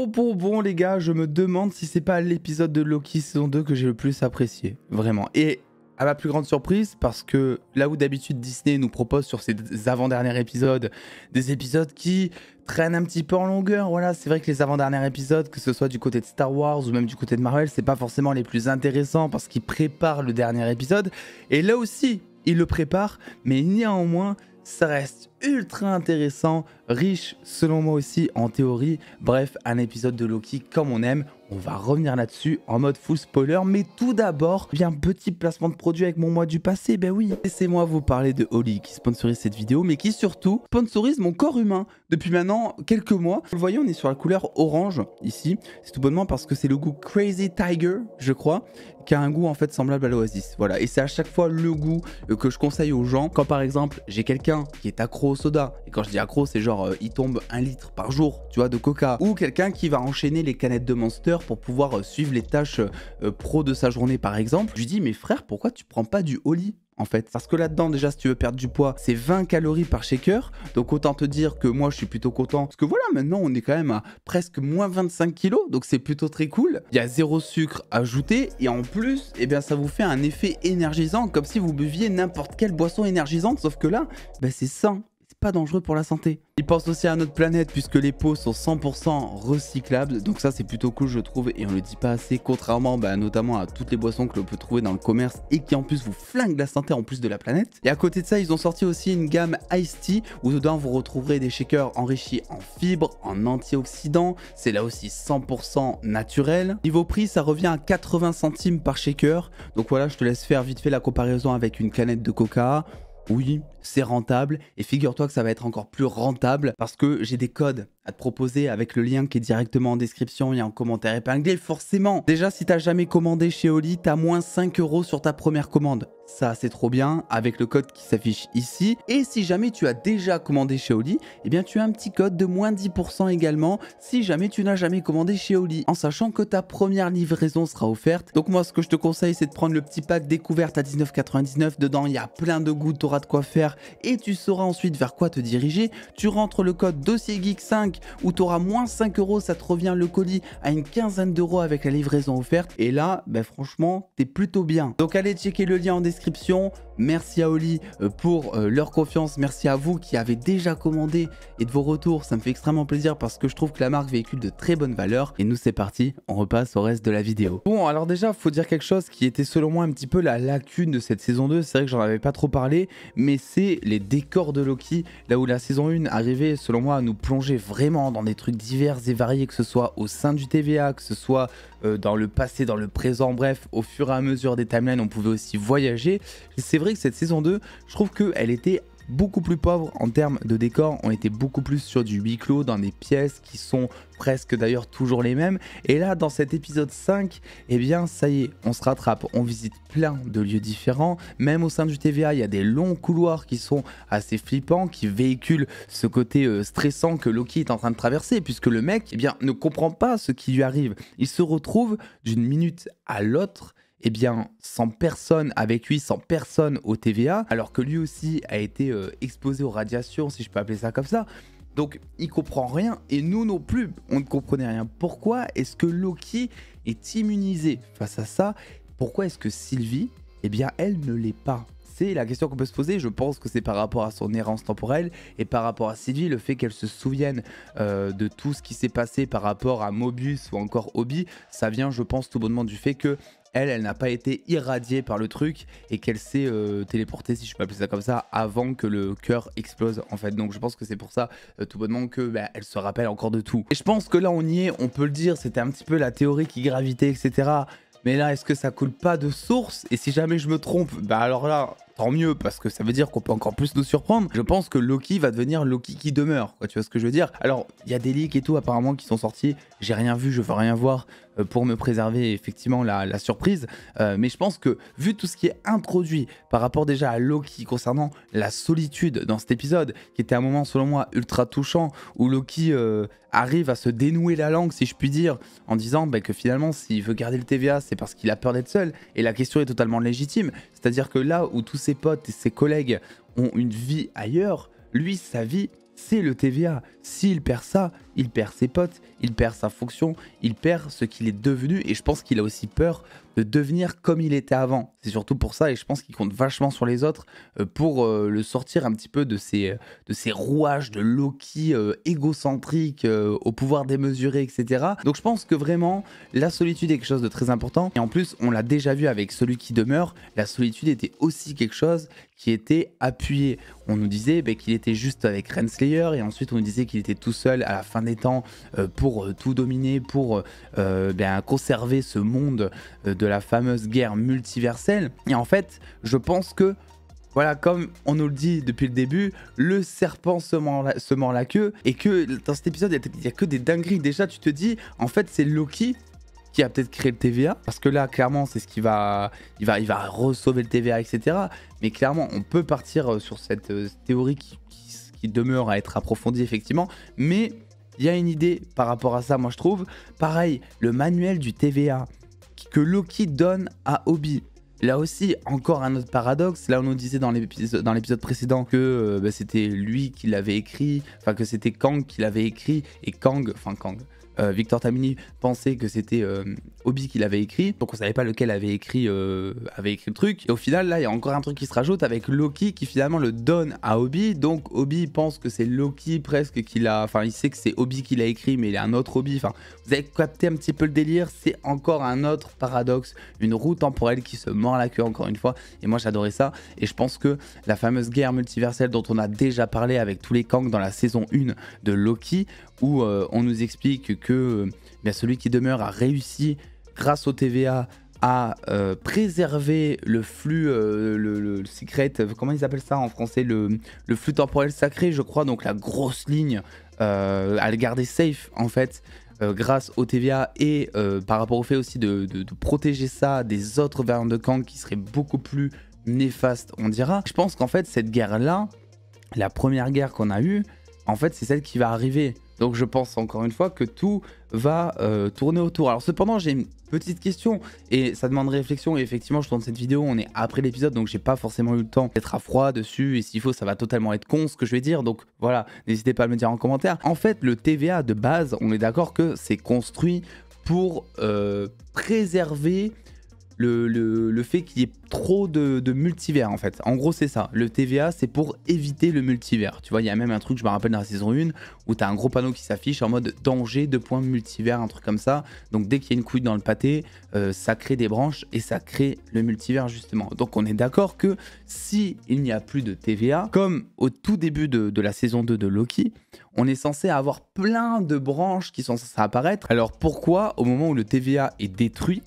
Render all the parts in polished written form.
Bon les gars, je me demande si c'est pas l'épisode de Loki saison 2 que j'ai le plus apprécié, vraiment. Et à ma plus grande surprise, parce que là où d'habitude Disney nous propose sur ses avant-derniers épisodes, des épisodes qui traînent un petit peu en longueur, voilà, c'est vrai que les avant-derniers épisodes, que ce soit du côté de Star Wars ou même du côté de Marvel, c'est pas forcément les plus intéressants parce qu'ils préparent le dernier épisode, et là aussi, ils le préparent, mais néanmoins, ça reste ultra intéressant, riche selon moi aussi en théorie. Bref, un épisode de Loki comme on aime. On va revenir là-dessus en mode full spoiler. Mais tout d'abord, bien petit placement de produit avec mon moi du passé. Ben oui, laissez-moi vous parler de Oli qui sponsorise cette vidéo, mais qui surtout sponsorise mon corps humain depuis maintenant quelques mois. Vous le voyez, on est sur la couleur orange ici. C'est tout bonnement parce que c'est le goût Crazy Tiger, je crois, qui a un goût en fait semblable à l'Oasis. Voilà, et c'est à chaque fois le goût que je conseille aux gens. Quand par exemple, j'ai quelqu'un qui est accro au soda, et quand je dis accro, c'est genre il tombe 1 litre par jour, tu vois, de coca, ou quelqu'un qui va enchaîner les canettes de Monster pour pouvoir suivre les tâches pro de sa journée par exemple, je lui dis mais frère, pourquoi tu prends pas du Oli en fait? Parce que là-dedans déjà, si tu veux perdre du poids, c'est 20 calories par shaker, donc autant te dire que moi je suis plutôt content, parce que voilà, maintenant on est quand même à presque moins 25 kilos, donc c'est plutôt très cool. Il y a 0 sucre ajouté, et en plus, eh bien ça vous fait un effet énergisant, comme si vous buviez n'importe quelle boisson énergisante, sauf que là, ben, c'est sain. Pas dangereux pour la santé. Il pense aussi à notre planète puisque les pots sont 100% recyclables, donc ça c'est plutôt cool je trouve, et on le dit pas assez, contrairement notamment à toutes les boissons que l'on peut trouver dans le commerce et qui en plus vous flinguent la santé en plus de la planète. Et à côté de ça, ils ont sorti aussi une gamme Iced Tea où dedans vous retrouverez des shakers enrichis en fibres, en antioxydants, c'est là aussi 100% naturel. Niveau prix, ça revient à 80 centimes par shaker, donc voilà, je te laisse faire vite fait la comparaison avec une canette de coca. Oui, c'est rentable, et figure-toi que ça va être encore plus rentable parce que j'ai des codes à te proposer avec le lien qui est directement en description et en commentaire épinglé forcément. Déjà, si t'as jamais commandé chez Oli, t'as moins 5 € sur ta première commande. Ça, c'est trop bien avec le code qui s'affiche ici. Et si jamais tu as déjà commandé chez Oli, eh bien tu as un petit code de moins 10% également si jamais tu n'as jamais commandé chez Oli, en sachant que ta première livraison sera offerte. Donc moi, ce que je te conseille, c'est de prendre le petit pack découverte à 19,99. Dedans, il y a plein de goûts, t'auras de quoi faire et tu sauras ensuite vers quoi te diriger. Tu rentres le code dossier geek 5 où tu auras moins 5 €, ça te revient le colis à une quinzaine d'euros avec la livraison offerte. Et là, franchement, t'es plutôt bien. Donc allez checker le lien en description. Merci à Oli pour leur confiance. Merci à vous qui avez déjà commandé et de vos retours. Ça me fait extrêmement plaisir parce que je trouve que la marque véhicule de très bonnes valeurs. Et nous, c'est parti. On repasse au reste de la vidéo. Bon, alors déjà, faut dire quelque chose qui était selon moi un petit peu la lacune de cette saison 2. C'est vrai que j'en avais pas trop parlé, mais c'est les décors de Loki. Là où la saison 1 arrivait, selon moi, à nous plonger vraiment dans des trucs divers et variés, que ce soit au sein du TVA, que ce soit dans le passé, dans le présent, bref, au fur et à mesure des timelines, on pouvait aussi voyager. C'est vrai que cette saison 2, je trouve qu'elle était beaucoup plus pauvre en termes de décor. On était beaucoup plus sur du huis clos, dans des pièces qui sont presque d'ailleurs toujours les mêmes. Et là, dans cet épisode 5, eh bien ça y est, on se rattrape, on visite plein de lieux différents. Même au sein du TVA, il y a des longs couloirs qui sont assez flippants, qui véhiculent ce côté stressant que Loki est en train de traverser, puisque le mec, eh bien, ne comprend pas ce qui lui arrive. Il se retrouve d'une minute à l'autre, eh bien, sans personne avec lui, sans personne au TVA, alors que lui aussi a été exposé aux radiations, si je peux appeler ça comme ça. Donc, il comprend rien, et nous non plus, on ne comprenait rien. Pourquoi est-ce que Loki est immunisé face à ça? Pourquoi est-ce que Sylvie, eh bien, elle ne l'est pas? C'est la question qu'on peut se poser. Je pense que c'est par rapport à son errance temporelle et par rapport à Sylvie, le fait qu'elle se souvienne de tout ce qui s'est passé par rapport à Mobius ou encore Obi, ça vient, je pense, tout bonnement du fait que elle n'a pas été irradiée par le truc et qu'elle s'est téléportée, si je peux appeler ça comme ça, avant que le cœur explose en fait. Donc je pense que c'est pour ça tout bonnement que elle se rappelle encore de tout. Et je pense que là on y est, on peut le dire, c'était un petit peu la théorie qui gravitait, etc. Mais là, est-ce que ça coule pas de source? Et si jamais je me trompe, alors là, tant mieux, parce que ça veut dire qu'on peut encore plus nous surprendre. Je pense que Loki va devenir Loki qui demeure, quoi, tu vois ce que je veux dire? Alors, il y a des leaks et tout apparemment qui sont sortis, j'ai rien vu, je veux rien voir pour me préserver effectivement la surprise. Mais je pense que vu tout ce qui est introduit par rapport déjà à Loki concernant la solitude dans cet épisode, qui était un moment selon moi ultra touchant, où Loki arrive à se dénouer la langue, si je puis dire, en disant que finalement s'il veut garder le TVA, c'est parce qu'il a peur d'être seul. Et la question est totalement légitime, c'est-à-dire que là où tous ses potes et ses collègues ont une vie ailleurs, lui, sa vie, c'est le TVA. S'il perd ça, il perd ses potes, il perd sa fonction, il perd ce qu'il est devenu et je pense qu'il a aussi peur de devenir comme il était avant. C'est surtout pour ça et je pense qu'il compte vachement sur les autres pour le sortir un petit peu de ces rouages de Loki égocentrique, au pouvoir démesuré, etc. Donc je pense que vraiment la solitude est quelque chose de très important et en plus on l'a déjà vu avec Celui qui demeure, la solitude était aussi quelque chose qui était appuyé. On nous disait qu'il était juste avec Renslayer et ensuite on nous disait qu'il était tout seul à la fin des temps pour tout dominer, pour conserver ce monde de la fameuse guerre multiverselle. Et en fait, je pense que, voilà, comme on nous le dit depuis le début, le serpent se mord la queue et que dans cet épisode, il n'y a que des dingueries. Déjà, tu te dis, en fait, c'est Loki qui a peut-être créé le TVA, parce que là, clairement, c'est ce qui va... Il va re-sauver le TVA, etc. Mais clairement, on peut partir sur cette théorie qui demeure à être approfondie, effectivement. Mais il y a une idée par rapport à ça, moi, je trouve. Pareil, le manuel du TVA que Loki donne à Obi. Là aussi, encore un autre paradoxe. Là, on nous disait dans l'épisode précédent que c'était lui qui l'avait écrit, enfin que c'était Kang qui l'avait écrit, et Victor Tamini pensait que c'était Obi qui l'avait écrit, donc on savait pas lequel avait écrit le truc. Et au final, là, il y a encore un truc qui se rajoute avec Loki qui finalement le donne à Obi. Donc Obi pense que c'est Loki presque qui l'a, enfin il sait que c'est Obi qui l'a écrit, mais il est un autre Obi. Enfin, vous avez capté un petit peu le délire. C'est encore un autre paradoxe, une roue temporelle qui se mord la queue encore une fois. Et moi j'adorais ça. Et je pense que la fameuse guerre multiverselle dont on a déjà parlé avec tous les Kang dans la saison 1 de Loki, où on nous explique que celui qui demeure a réussi grâce au TVA à préserver le flux, le secret, comment ils appellent ça en français, le flux temporel sacré, je crois, donc la grosse ligne, à le garder safe en fait, grâce au TVA et par rapport au fait aussi de protéger ça des autres variants de Kang qui seraient beaucoup plus néfastes, on dira. Je pense qu'en fait cette guerre-là, la première guerre qu'on a eue, en fait c'est celle qui va arriver. Donc je pense encore une fois que tout va tourner autour. Alors cependant j'ai une petite question et ça demande réflexion et effectivement je tourne cette vidéo, on est après l'épisode donc j'ai pas forcément eu le temps d'être à froid dessus et s'il faut ça va totalement être con ce que je vais dire, donc voilà, n'hésitez pas à me le dire en commentaire. En fait le TVA de base, on est d'accord que c'est construit pour préserver le fait qu'il y ait trop de multivers en fait. En gros c'est ça, le TVA c'est pour éviter le multivers. Tu vois, il y a même un truc, je me rappelle dans la saison 1 où tu as un gros panneau qui s'affiche en mode danger, multivers, un truc comme ça. Donc dès qu'il y a une couille dans le pâté, ça crée des branches et ça crée le multivers justement. Donc on est d'accord que si il n'y a plus de TVA, comme au tout début de la saison 2 de Loki, on est censé avoir plein de branches qui sont censées apparaître. Alors pourquoi au moment où le TVA est détruit,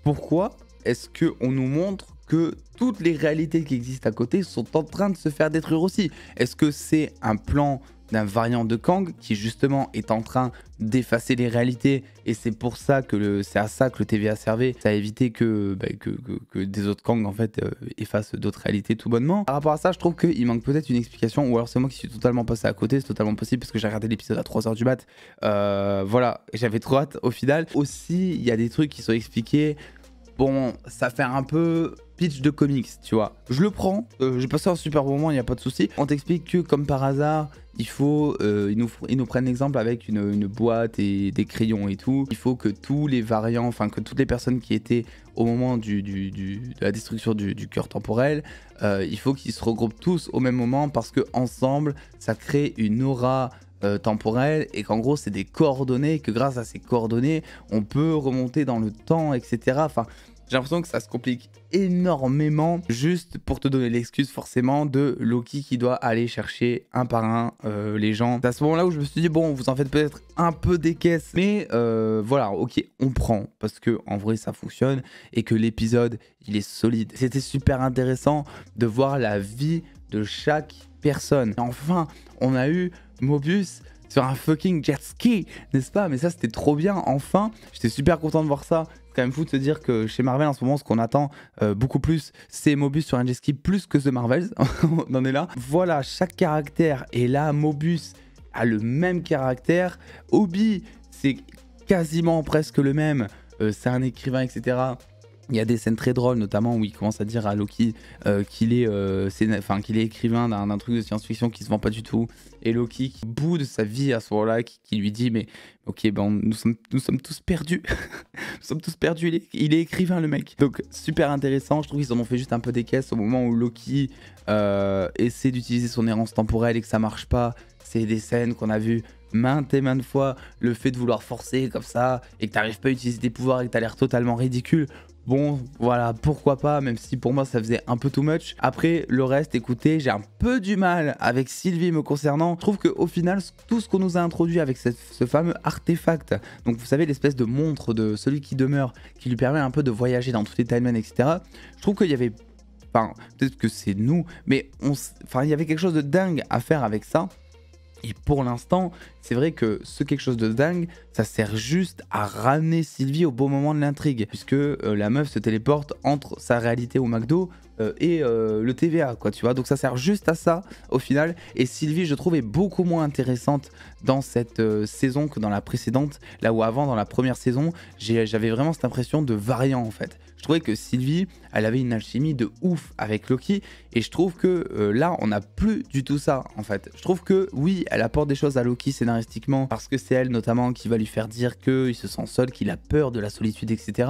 pourquoi est-ce qu'on nous montre que toutes les réalités qui existent à côté sont en train de se faire détruire aussi? Est-ce que c'est un plan d'un variant de Kang qui justement est en train d'effacer les réalités et c'est pour ça que c'est à ça que le TVA servait, ça a évité que des autres Kang en fait effacent d'autres réalités tout bonnement. Par rapport à ça, je trouve qu'il manque peut-être une explication, ou alors c'est moi qui suis totalement passé à côté, c'est totalement possible parce que j'ai regardé l'épisode à 3 h du mat. Voilà, j'avais trop hâte au final. Aussi, il y a des trucs qui sont expliqués. Bon, ça fait un peu pitch de comics, tu vois. Je le prends, j'ai passé un super moment, il n'y a pas de souci. On t'explique que, comme par hasard, il faut, ils nous prennent l'exemple avec une boîte et des crayons et tout. Il faut que tous les variants, enfin que toutes les personnes qui étaient au moment de la destruction du cœur temporel, il faut qu'ils se regroupent tous au même moment parce que ensemble, ça crée une aura temporelle et qu'en gros c'est des coordonnées, que grâce à ces coordonnées on peut remonter dans le temps, etc. Enfin, j'ai l'impression que ça se complique énormément juste pour te donner l'excuse forcément de Loki qui doit aller chercher un par un les gens. C'est à ce moment là où je me suis dit bon, vous en faites peut-être un peu des caisses, mais voilà, ok, on prend parce que en vrai ça fonctionne et que l'épisode il est solide. C'était super intéressant de voir la vie de chaque personne. Et enfin, on a eu Mobius sur un fucking jet ski, n'est-ce pas? Mais ça c'était trop bien, enfin, j'étais super content de voir ça. C'est quand même fou de se dire que chez Marvel en ce moment, ce qu'on attend beaucoup plus, c'est Mobius sur un jet ski plus que The Marvels. On en est là. Voilà, chaque caractère est là. Mobius a le même caractère. Obi, c'est quasiment presque le même. C'est un écrivain, etc. Il y a des scènes très drôles, notamment où il commence à dire à Loki qu'il est, qu'il est écrivain d'un truc de science-fiction qui se vend pas du tout. Et Loki qui boude sa vie à ce moment-là, qui lui dit mais ok, ben nous sommes tous perdus. Nous sommes tous perdus, il est écrivain le mec. Donc super intéressant, je trouve qu'ils en ont fait juste un peu des caisses au moment où Loki essaie d'utiliser son errance temporelle et que ça marche pas. C'est des scènes qu'on a vues maintes et maintes fois. Le fait de vouloir forcer comme ça et que t'arrives pas à utiliser tes pouvoirs et que t'as l'air totalement ridicule. Bon, voilà, pourquoi pas, même si pour moi ça faisait un peu too much. Après, le reste, écoutez, j'ai un peu du mal avec Sylvie me concernant. Je trouve qu'au final, tout ce qu'on nous a introduit avec ce fameux artefact, donc vous savez, l'espèce de montre de celui qui demeure, qui lui permet un peu de voyager dans tous les timelines, etc. Je trouve qu'il y avait, enfin, peut-être que c'est nous, mais il y avait quelque chose de dingue à faire avec ça. Et pour l'instant, c'est vrai que ce quelque chose de dingue, ça sert juste à ramener Sylvie au bon moment de l'intrigue. Puisque la meuf se téléporte entre sa réalité au McDo et le TVA, quoi, tu vois. Donc ça sert juste à ça, au final. Et Sylvie, je trouve, est beaucoup moins intéressante dans cette saison que dans la précédente. Là où avant, dans la première saison, j'avais vraiment cette impression de variant, en fait. Je trouvais que Sylvie, elle avait une alchimie de ouf avec Loki. Et je trouve que là, on n'a plus du tout ça, en fait. Je trouve que, oui, elle apporte des choses à Loki scénaristiquement, parce que c'est elle, notamment, qui va lui faire dire qu'il se sent seul, qu'il a peur de la solitude, etc.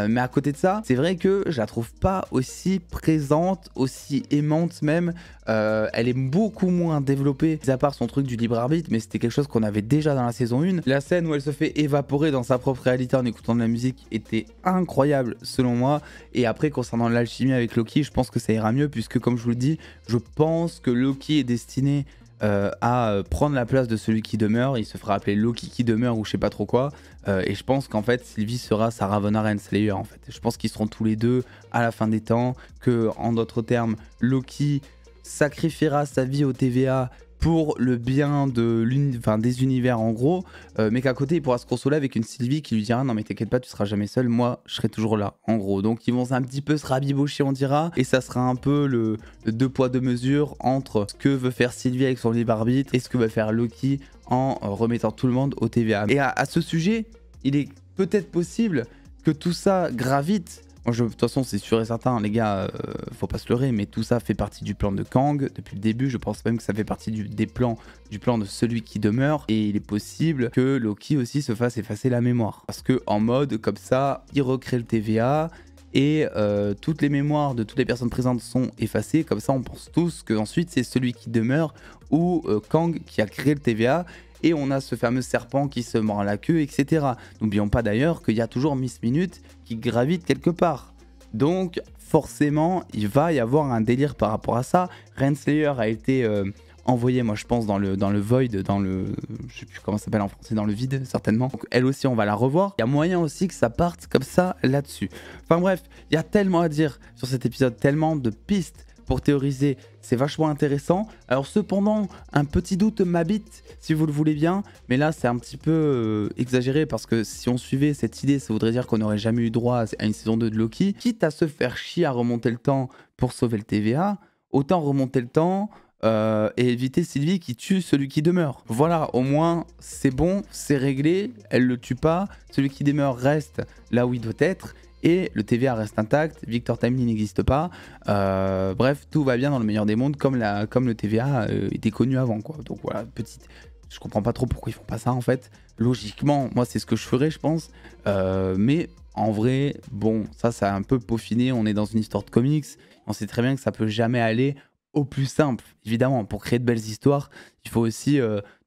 Mais à côté de ça, c'est vrai que je la trouve pas aussi présente, aussi aimante même. Elle est beaucoup moins développée, à part son truc du libre arbitre, mais c'était quelque chose qu'on avait déjà dans la saison 1. La scène où elle se fait évaporer dans sa propre réalité en écoutant de la musique était incroyable selon moi. Et après, concernant l'alchimie avec Loki, je pense que ça ira mieux, puisque comme je vous le dis, je pense que Loki est destiné à prendre la place de celui qui demeure. Il se fera appeler Loki qui demeure ou je sais pas trop quoi. Et je pense qu'en fait Sylvie sera sa Ravonna Renslayer en fait. Je pense qu'ils seront tous les deux à la fin des temps, que en d'autres termes Loki sacrifiera sa vie au TVA pour le bien des univers en gros, mais qu'à côté il pourra se consoler avec une Sylvie qui lui dira non mais t'inquiète pas, tu seras jamais seul, moi je serai toujours là en gros. Donc ils vont un petit peu se rabibocher on dira, et ça sera un peu le deux poids deux mesures entre ce que veut faire Sylvie avec son libre arbitre et ce que veut faire Loki en remettant tout le monde au TVA. Et à ce sujet, il est peut-être possible que tout ça gravite. De toute façon, c'est sûr et certain, les gars, faut pas se leurrer, mais tout ça fait partie du plan de Kang depuis le début. Je pense même que ça fait partie du plan de celui qui demeure. Et il est possible que Loki aussi se fasse effacer la mémoire. Parce que en mode comme ça, il recrée le TVA et toutes les mémoires de toutes les personnes présentes sont effacées. Comme ça, on pense tous qu'ensuite, c'est celui qui demeure ou Kang qui a créé le TVA. Et on a ce fameux serpent qui se mord la queue, etc. N'oublions pas d'ailleurs qu'il y a toujours Miss Minute qui gravite quelque part. Donc forcément, il va y avoir un délire par rapport à ça. Renslayer a été envoyée, moi je pense, dans le void, je sais plus comment ça s'appelle en français, dans le vide certainement. Donc, elle aussi, on va la revoir. Il y a moyen aussi que ça parte comme ça là-dessus. Enfin bref, il y a tellement à dire sur cet épisode, tellement de pistes pour théoriser, c'est vachement intéressant. Alors cependant, un petit doute m'habite, si vous le voulez bien, mais là c'est un petit peu exagéré, parce que si on suivait cette idée, ça voudrait dire qu'on n'aurait jamais eu droit à une saison 2 de Loki. Quitte à se faire chier à remonter le temps pour sauver le TVA, autant remonter le temps et éviter Sylvie qui tue celui qui demeure. Voilà, au moins c'est bon, c'est réglé, elle le tue pas, celui qui demeure reste là où il doit être, et le TVA reste intact, Victor Timely n'existe pas, bref, tout va bien dans le meilleur des mondes, comme le TVA était connu avant, quoi. Donc voilà, je comprends pas trop pourquoi ils font pas ça en fait. Logiquement, moi c'est ce que je ferais, je pense, mais en vrai, bon, ça a un peu peaufiné, on est dans une histoire de comics, on sait très bien que ça peut jamais aller au plus simple. Évidemment, pour créer de belles histoires, il faut aussi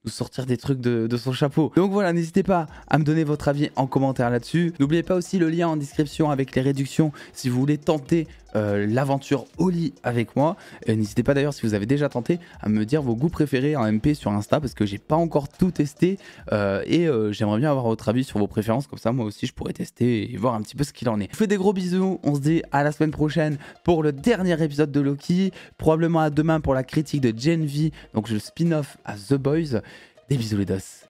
nous sortir des trucs de son chapeau. Donc voilà, n'hésitez pas à me donner votre avis en commentaire là-dessus. N'oubliez pas aussi le lien en description avec les réductions si vous voulez tenter l'aventure au lit avec moi. N'hésitez pas d'ailleurs, si vous avez déjà tenté, à me dire vos goûts préférés en MP sur Insta, parce que j'ai pas encore tout testé et j'aimerais bien avoir votre avis sur vos préférences, comme ça moi aussi je pourrais tester et voir un petit peu ce qu'il en est. Je vous fais des gros bisous, on se dit à la semaine prochaine pour le dernier épisode de Loki, probablement à demain pour la critique de Gen V, donc le spin-off à The Boys. Des bisous les dos.